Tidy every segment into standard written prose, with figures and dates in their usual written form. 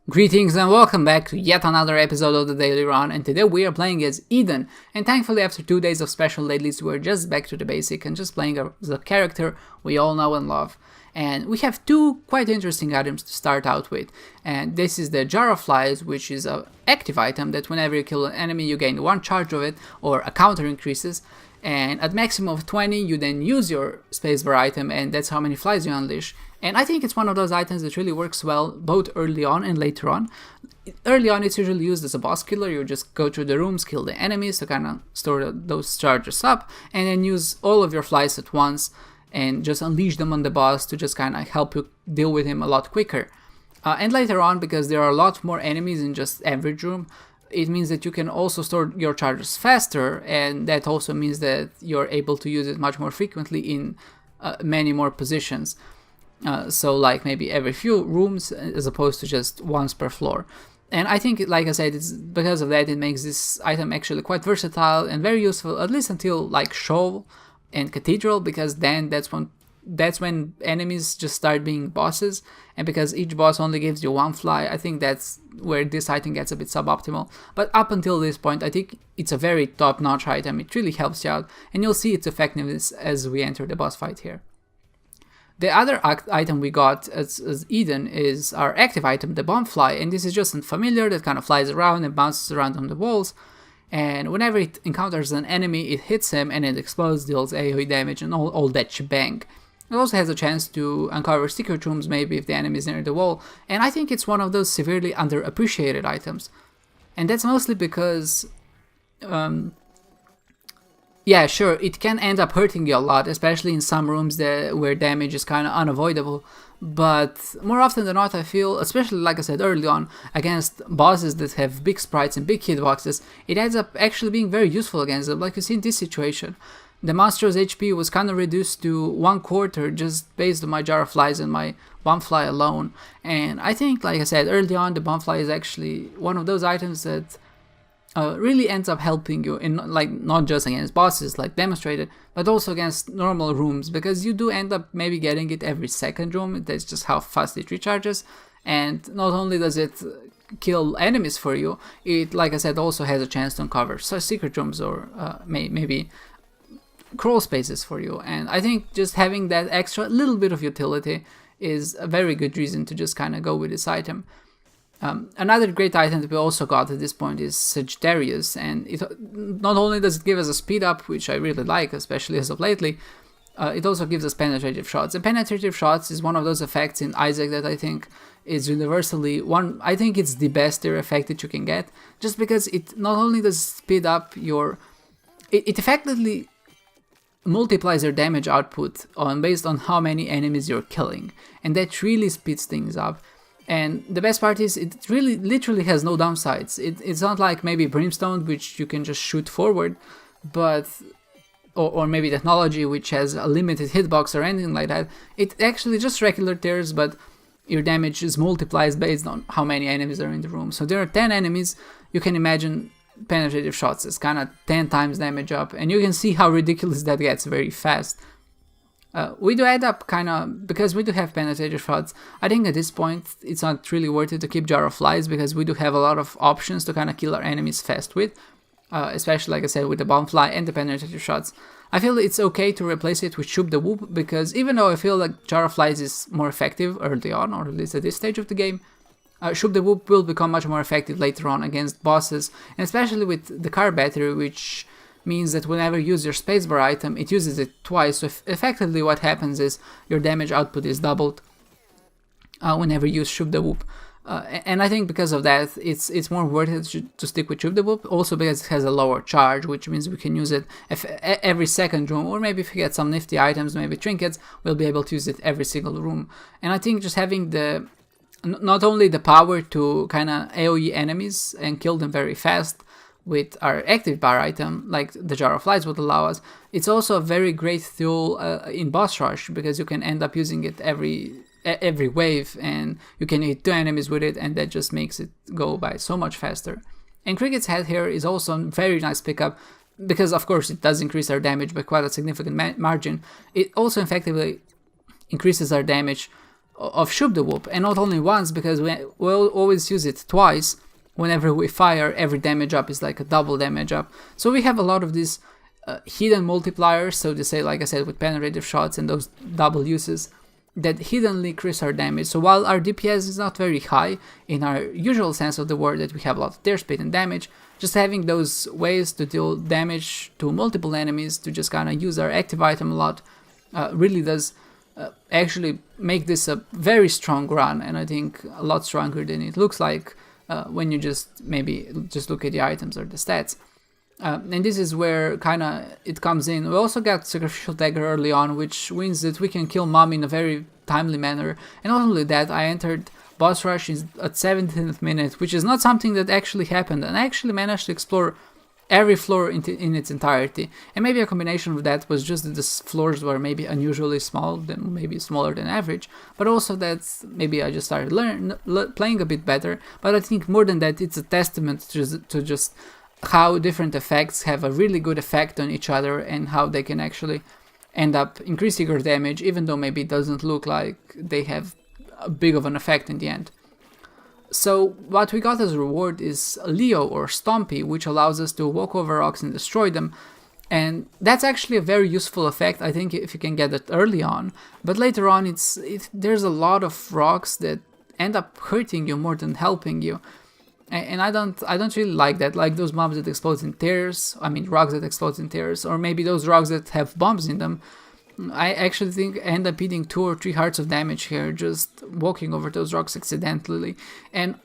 Greetings and welcome back to yet another episode of the Daily Run, and today we are playing as Eden, and thankfully after 2 days of special dailies we're just back to the basic and just playing as a character we all know and love. And we have two quite interesting items to start out with, and this is the Jar of Flies, which is an active item that whenever you kill an enemy you gain 1 charge of it or a counter increases, and at maximum of 20 you then use your spacebar item and that's how many flies you unleash. And I think it's one of those items that really works well both early on and later on. Early on it's usually used as a boss killer. You just go through the rooms, kill the enemies to kind of store those charges up, and then use all of your flies at once and just unleash them on the boss to just kind of help you deal with him a lot quicker. And later on, because there are a lot more enemies in just average room, it means that you can also store your charges faster, and that also means that you're able to use it much more frequently in many more positions. So like maybe every few rooms as opposed to just once per floor. And I think, like I said, it's because of that it makes this item actually quite versatile and very useful, at least until like Shoal and Cathedral, because then that's when enemies just start being bosses, and because each boss only gives you 1 fly, I think that's where this item gets a bit suboptimal. But up until this point I think it's a very top-notch item. It really helps you out, and you'll see its effectiveness as we enter the boss fight here. The other item we got as Eden is our active item, the Bomb Fly, and this is just a familiar that kind of flies around and bounces around on the walls, and whenever it encounters an enemy it hits him and it explodes, deals AoE damage and all that shebang. It also has a chance to uncover secret rooms maybe if the enemy is near the wall, and I think it's one of those severely underappreciated items. And that's mostly because yeah, sure, it can end up hurting you a lot, especially in some rooms where damage is kind of unavoidable, but more often than not I feel, especially like I said early on, against bosses that have big sprites and big hitboxes, it ends up actually being very useful against them, like you see in this situation. The monster's HP was kind of reduced to 1/4 just based on my Jar of Flies and my Bomb Fly alone, and I think, like I said early on, the Bomb Fly is actually one of those items that really ends up helping you in, like, not just against bosses like demonstrated, but also against normal rooms, because you do end up maybe getting it every second room. That's just how fast it recharges, and not only does it kill enemies for you, it, like I said, also has a chance to uncover secret rooms or maybe crawl spaces for you. And I think just having that extra little bit of utility is a very good reason to just kind of go with this item. Another great item that we also got at this point is Sagittarius, and it not only does it give us a speed up, which I really like, especially as of lately, it also gives us penetrative shots. And penetrative shots is one of those effects in Isaac that I think is universally I think it's the best tier effect that you can get, just because it not only does speed up it effectively multiplies your damage output based on how many enemies you're killing, and that really speeds things up. And the best part is it really literally has no downsides. It's not like maybe Brimstone, which you can just shoot forward, but or maybe Technology, which has a limited hitbox or anything like that. It actually just regular tears, but your damage is multiplied based on how many enemies are in the room. So there are 10 enemies, you can imagine penetrative shots is kind of 10 times damage up, and you can see how ridiculous that gets very fast. We do end up kind of, because we do have penetrative shots, I think at this point it's not really worth it to keep Jar of Flies, because we do have a lot of options to kind of kill our enemies fast with, especially, like I said, with the Bomb Fly and the penetrative shots. I feel it's okay to replace it with Shoop the Whoop, because even though I feel like Jar of Flies is more effective early on, or at least at this stage of the game, Shoop the Whoop will become much more effective later on against bosses, and especially with the car battery, which means that whenever you use your spacebar item, it uses it twice. So effectively what happens is your damage output is doubled whenever you use Shoop the Whoop. And I think because of that, it's more worth it to stick with Shoop the Whoop, also because it has a lower charge, which means we can use it every second room, or maybe if we get some nifty items, maybe trinkets, we'll be able to use it every single room. And I think just having not only the power to kind of AoE enemies and kill them very fast with our active bar item, like the Jar of Flies would allow us, it's also a very great tool in boss rush, because you can end up using it every wave, and you can hit 2 enemies with it, and that just makes it go by so much faster. And Cricket's Head here is also a very nice pickup, because of course it does increase our damage by quite a significant margin. It also effectively increases our damage of Shoot the Whoop, and not only once, because we'll always use it twice. Whenever we fire, every damage up is like a double damage up. So we have a lot of these hidden multipliers, so to say, like I said, with penetrative shots and those double uses that hiddenly increase our damage. So while our DPS is not very high in our usual sense of the word, that we have a lot of tear speed and damage, just having those ways to deal damage to multiple enemies, to just kind of use our active item a lot, really does actually make this a very strong run, and I think a lot stronger than it looks like when you just look at the items or the stats. And this is where kind of it comes in. We also got Sacrificial Dagger early on, which means that we can kill Mom in a very timely manner. And not only that, I entered Boss Rush at 17th minute, which is not something that actually happened, and I actually managed to explore every floor in its entirety. And maybe a combination of that was just that the floors were maybe unusually small, maybe smaller than average, but also that maybe I just started playing a bit better. But I think more than that, it's a testament to just how different effects have a really good effect on each other, and how they can actually end up increasing your damage, even though maybe it doesn't look like they have a big of an effect in the end. So what we got as a reward is Leo or Stompy, which allows us to walk over rocks and destroy them. And that's actually a very useful effect, I think, if you can get it early on. But later on, there's a lot of rocks that end up hurting you more than helping you. And I don't really like that, like those mobs that explode in tears, rocks that explode in tears, or maybe those rocks that have bombs in them. I actually think I end up eating 2 or 3 hearts of damage here, just walking over those rocks accidentally. And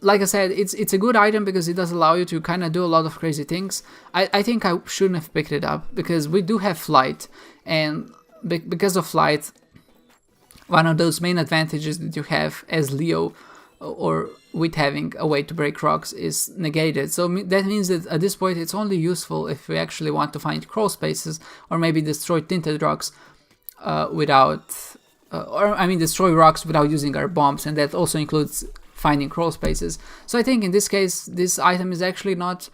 like I said, it's a good item because it does allow you to kind of do a lot of crazy things. I think I shouldn't have picked it up, because we do have flight, and because of flight, one of those main advantages that you have as Leo, or with having a way to break rocks, is negated. So that means that at this point it's only useful if we actually want to find crawl spaces, or maybe destroy tinted rocks destroy rocks without using our bombs, and that also includes finding crawl spaces. So I think in this case this item is actually not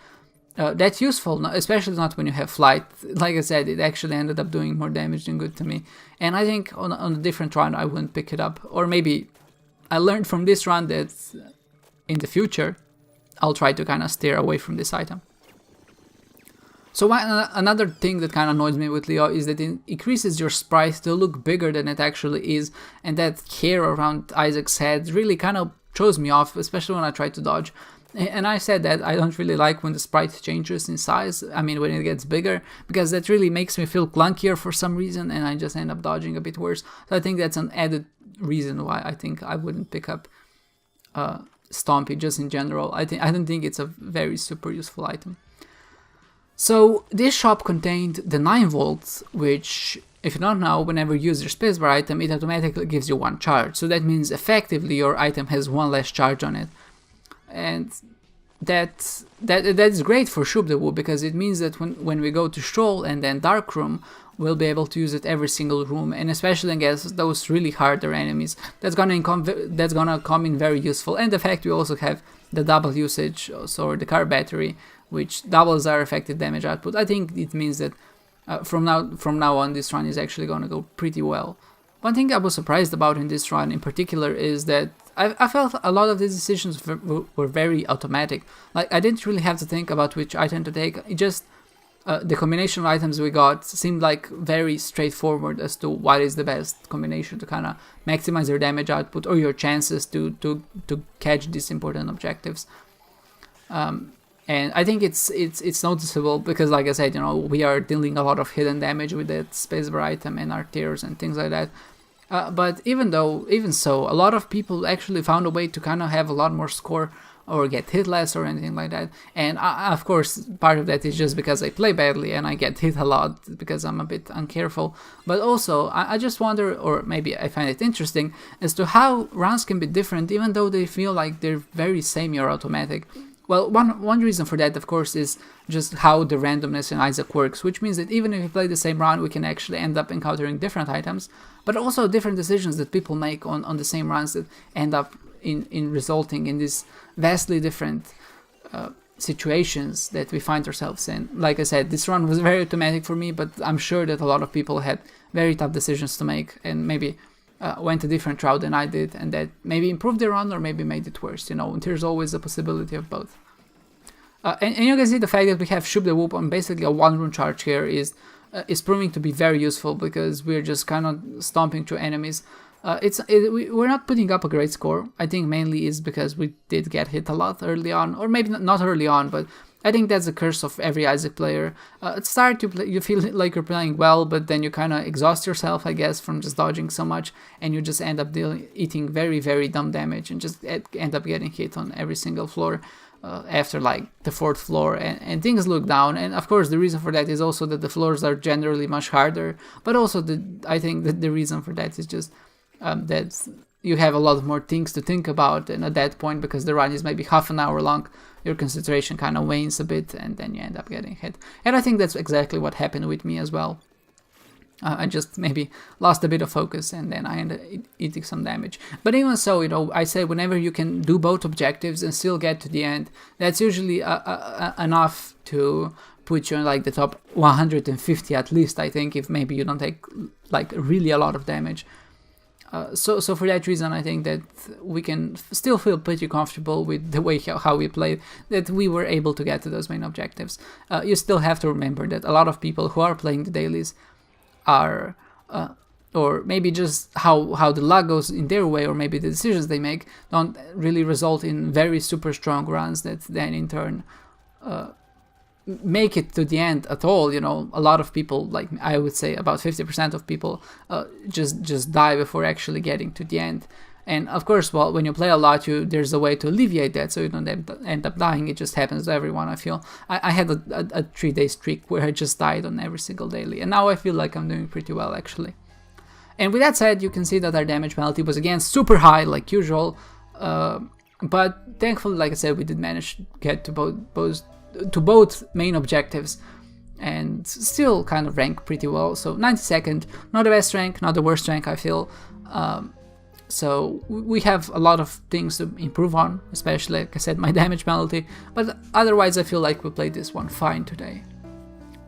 that useful, especially not when you have flight. Like I said, it actually ended up doing more damage than good to me, and I think on a different run I wouldn't pick it up. Or maybe I learned from this run that in the future I'll try to kind of steer away from this item. So another thing that kind of annoys me with Leo is that it increases your sprite to look bigger than it actually is, and that hair around Isaac's head really kind of throws me off, especially when I try to dodge. And I said that I don't really like when the sprite changes in size, when it gets bigger, because that really makes me feel clunkier for some reason, and I just end up dodging a bit worse. So I think that's an added reason why I think I wouldn't pick up Stompy just in general. I don't think it's a very super useful item. So this shop contained the 9 volts, which, if you don't know, whenever you use your spacebar item, it automatically gives you 1 charge. So that means effectively your item has 1 less charge on it. And that is great for Shoot the Whoop, because it means that when we go to Stroll and then Dark Room, we'll be able to use it every single room, and especially against those really harder enemies. That's gonna come in very useful. And the fact we also have the double usage, or the car battery, which doubles our effective damage output. I think it means that from now on this run is actually gonna go pretty well. One thing I was surprised about in this run in particular is that I felt a lot of these decisions were very automatic. Like, I didn't really have to think about which item to take. It just the combination of items we got seemed like very straightforward as to what is the best combination to kind of maximize your damage output or your chances to catch these important objectives. And I think it's noticeable because, like I said, we are dealing a lot of hidden damage with that spacebar item and our tears and things like that. But even so, a lot of people actually found a way to kind of have a lot more score or get hit less or anything like that. And of course, part of that is just because I play badly and I get hit a lot because I'm a bit uncareful. But also, I just wonder, or maybe I find it interesting, as to how runs can be different even though they feel like they're very same or automatic. Well, one reason for that, of course, is just how the randomness in Isaac works, which means that even if we play the same run, we can actually end up encountering different items, but also different decisions that people make on the same runs that end up in resulting in these vastly different situations that we find ourselves in. Like I said, this run was very automatic for me, but I'm sure that a lot of people had very tough decisions to make, and maybe went a different route than I did, and that maybe improved the run or maybe made it worse, you know, and there's always a possibility of both. And you can see the fact that we have Shoop the Whoop on basically a 1-rune charge here is proving to be very useful, because we're just kind of stomping through enemies. We're not putting up a great score. I think mainly is because we did get hit a lot early on, or maybe not early on, but I think that's the curse of every Isaac player. At start, you feel like you're playing well, but then you kind of exhaust yourself, I guess, from just dodging so much, and you just end up eating very, very dumb damage, and just end up getting hit on every single floor after like the 4th floor, and things look down. And of course, the reason for that is also that the floors are generally much harder, but also I think that the reason for that is just that you have a lot more things to think about, and at that point, because the run is maybe half an hour long, your concentration kind of wanes a bit, and then you end up getting hit. And I think that's exactly what happened with me as well. I just maybe lost a bit of focus, and then I ended up eating some damage. But even so, you know, I say whenever you can do both objectives and still get to the end, that's usually enough to put you in like the top 150 at least, I think, if maybe you don't take like really a lot of damage. So for that reason, I think that we can still feel pretty comfortable with the way how we played, that we were able to get to those main objectives. You still have to remember that a lot of people who are playing the dailies are, or maybe just how the luck goes in their way, or maybe the decisions they make don't really result in very super strong runs that then in turn make it to the end at all. You know, a lot of people, like I would say about 50% of people, just die before actually getting to the end. And of course, well, when you play a lot, there's a way to alleviate that, so you don't end up dying. It just happens to everyone, I feel. I had a 3-day streak where I just died on every single daily, and now I feel like I'm doing pretty well, actually. And with that said, you can see that our damage penalty was again super high, like usual, but thankfully, like I said, we did manage to get to both main objectives, and still kind of rank pretty well. So 92nd, not the best rank, not the worst rank, I feel. So we have a lot of things to improve on, especially, like I said, my damage penalty, but otherwise I feel like we played this one fine today.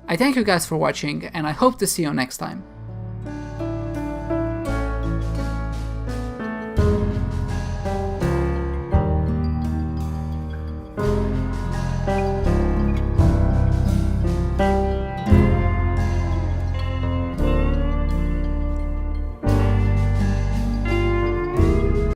I thank you guys for watching, and I hope to see you next time.